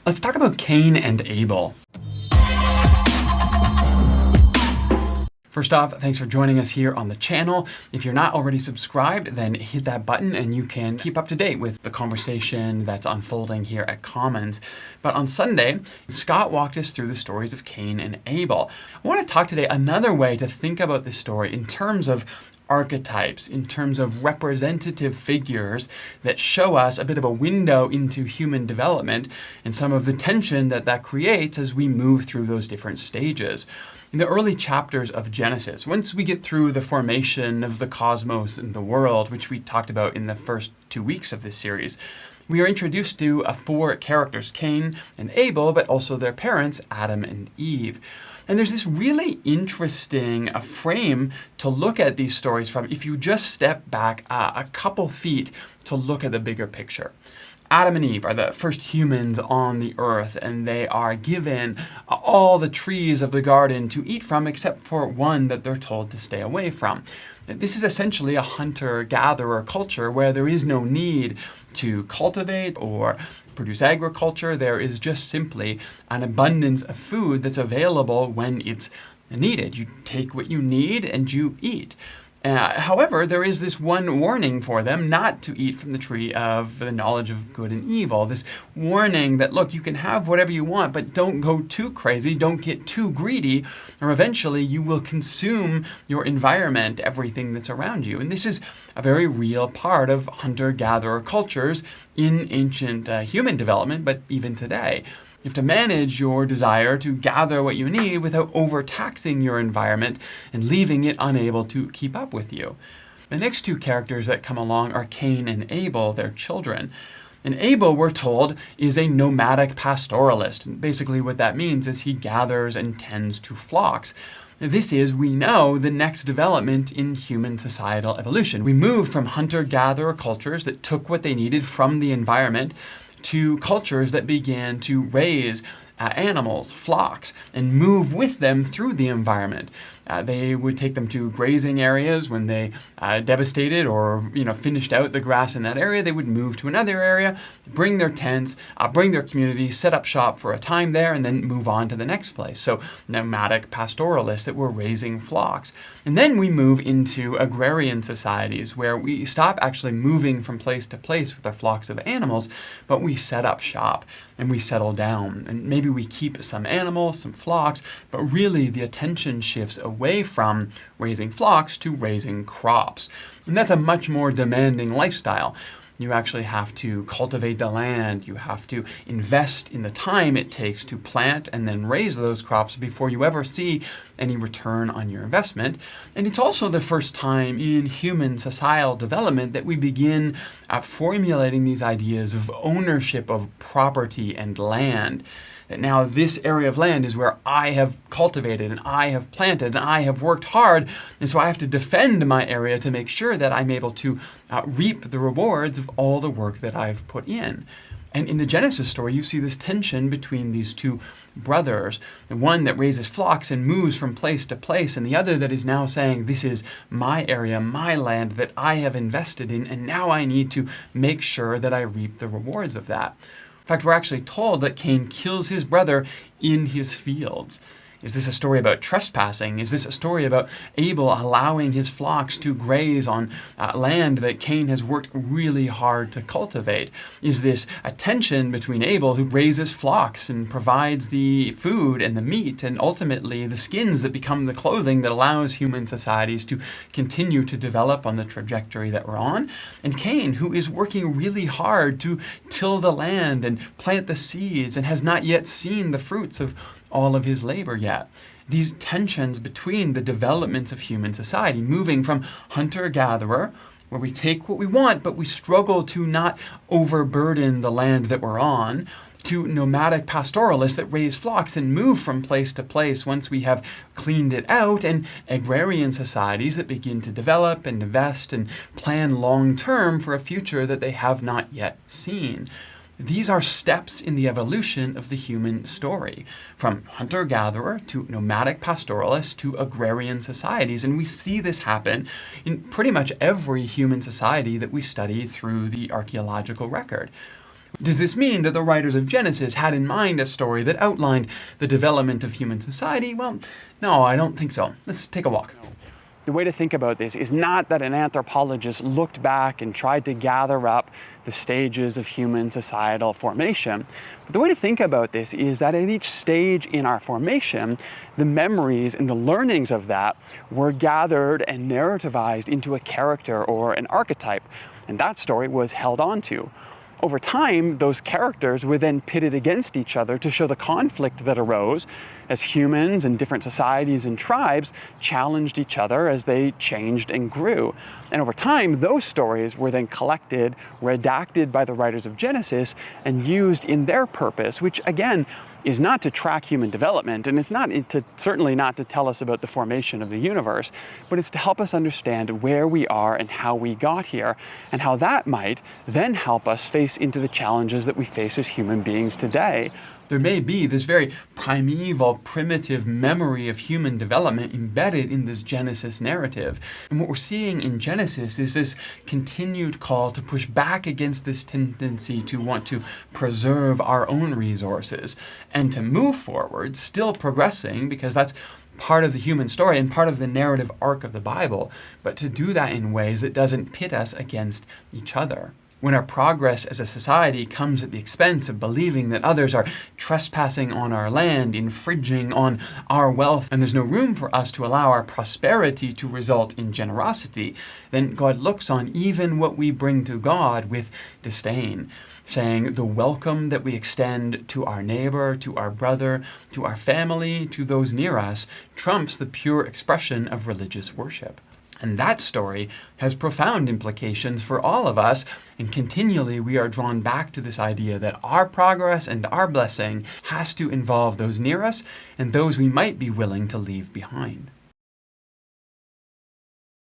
Let's talk about Cain and Abel. First off, thanks for joining us here on the channel. If you're not already subscribed, then hit that button and you can keep up to date with the conversation that's unfolding here at Commons. But on Sunday, Scott walked us through the stories of Cain and Abel. I want to talk today another way to think about this story in terms of archetypes, in terms of representative figures that show us a bit of a window into human development and some of the tension that that creates as we move through those different stages. In the early chapters of Genesis, once we get through the formation of the cosmos and the world, which we talked about in the first 2 weeks of this series, we are introduced to four characters, Cain and Abel, but also their parents, Adam and Eve. And there's this really interesting frame to look at these stories from if you just step back a couple feet to look at the bigger picture. Adam and Eve are the first humans on the earth, and they are given all the trees of the garden to eat from except for one that they're told to stay away from. This is essentially a hunter-gatherer culture where there is no need to cultivate or produce agriculture. There is just simply an abundance of food that's available when it's needed. You take what you need and you eat. However, there is this one warning for them not to eat from the tree of the knowledge of good and evil. This warning that, look, you can have whatever you want, but don't go too crazy, don't get too greedy, or eventually you will consume your environment, everything that's around you. And this is a very real part of hunter-gatherer cultures in ancient human development, but even today. You have to manage your desire to gather what you need without overtaxing your environment and leaving it unable to keep up with you. The next two characters that come along are Cain and Abel, their children. And Abel, we're told, is a nomadic pastoralist. And basically what that means is he gathers and tends to flocks. This is, we know, the next development in human societal evolution. We moved from hunter-gatherer cultures that took what they needed from the environment to cultures that began to raise animals, flocks, and move with them through the environment. They would take them to grazing areas. When they devastated or finished out the grass in that area, they would move to another area, bring their tents, bring their community, set up shop for a time there, and then move on to the next place. So nomadic pastoralists that were raising flocks. And then we move into agrarian societies where we stop actually moving from place to place with our flocks of animals, but we set up shop and we settle down. And maybe we keep some animals, some flocks, but really the attention shifts away from raising flocks to raising crops. And that's a much more demanding lifestyle. You actually have to cultivate the land. You have to invest in the time it takes to plant and then raise those crops before you ever see any return on your investment. And it's also the first time in human societal development that we begin formulating these ideas of ownership of property and land. That now this area of land is where I have cultivated and I have planted and I have worked hard, and so I have to defend my area to make sure that I'm able to reap the rewards of all the work that I've put in. And in the Genesis story, you see this tension between these two brothers, the one that raises flocks and moves from place to place, and the other that is now saying, this is my area, my land that I have invested in, and now I need to make sure that I reap the rewards of that. In fact, we're actually told that Cain kills his brother in his fields. Is this a story about trespassing? Is this a story about Abel allowing his flocks to graze on land that Cain has worked really hard to cultivate? Is this a tension between Abel, who raises flocks and provides the food and the meat and ultimately the skins that become the clothing that allows human societies to continue to develop on the trajectory that we're on? And Cain, who is working really hard to till the land and plant the seeds and has not yet seen the fruits of all of his labor yet. These tensions between the developments of human society, moving from hunter-gatherer, where we take what we want, but we struggle to not overburden the land that we're on, to nomadic pastoralists that raise flocks and move from place to place once we have cleaned it out, and agrarian societies that begin to develop and invest and plan long-term for a future that they have not yet seen. These are steps in the evolution of the human story, from hunter-gatherer to nomadic pastoralists to agrarian societies. And we see this happen in pretty much every human society that we study through the archaeological record. Does this mean that the writers of Genesis had in mind a story that outlined the development of human society? Well, no, I don't think so. Let's take a walk. The way to think about this is not that an anthropologist looked back and tried to gather up the stages of human societal formation. But the way to think about this is that at each stage in our formation, the memories and the learnings of that were gathered and narrativized into a character or an archetype, and that story was held on to. Over time, those characters were then pitted against each other to show the conflict that arose as humans and different societies and tribes challenged each other as they changed and grew. And over time, those stories were then collected, redacted by the writers of Genesis, and used in their purpose, which again is not to track human development, and it's certainly not to tell us about the formation of the universe, but it's to help us understand where we are and how we got here, and how that might then help us face into the challenges that we face as human beings today. There may be this very primeval, primitive memory of human development embedded in this Genesis narrative. And what we're seeing in Genesis is this continued call to push back against this tendency to want to preserve our own resources and to move forward, still progressing, because that's part of the human story and part of the narrative arc of the Bible, but to do that in ways that doesn't pit us against each other. When our progress as a society comes at the expense of believing that others are trespassing on our land, infringing on our wealth, and there's no room for us to allow our prosperity to result in generosity, then God looks on even what we bring to God with disdain, saying the welcome that we extend to our neighbor, to our brother, to our family, to those near us, trumps the pure expression of religious worship. And that story has profound implications for all of us, and continually we are drawn back to this idea that our progress and our blessing has to involve those near us and those we might be willing to leave behind.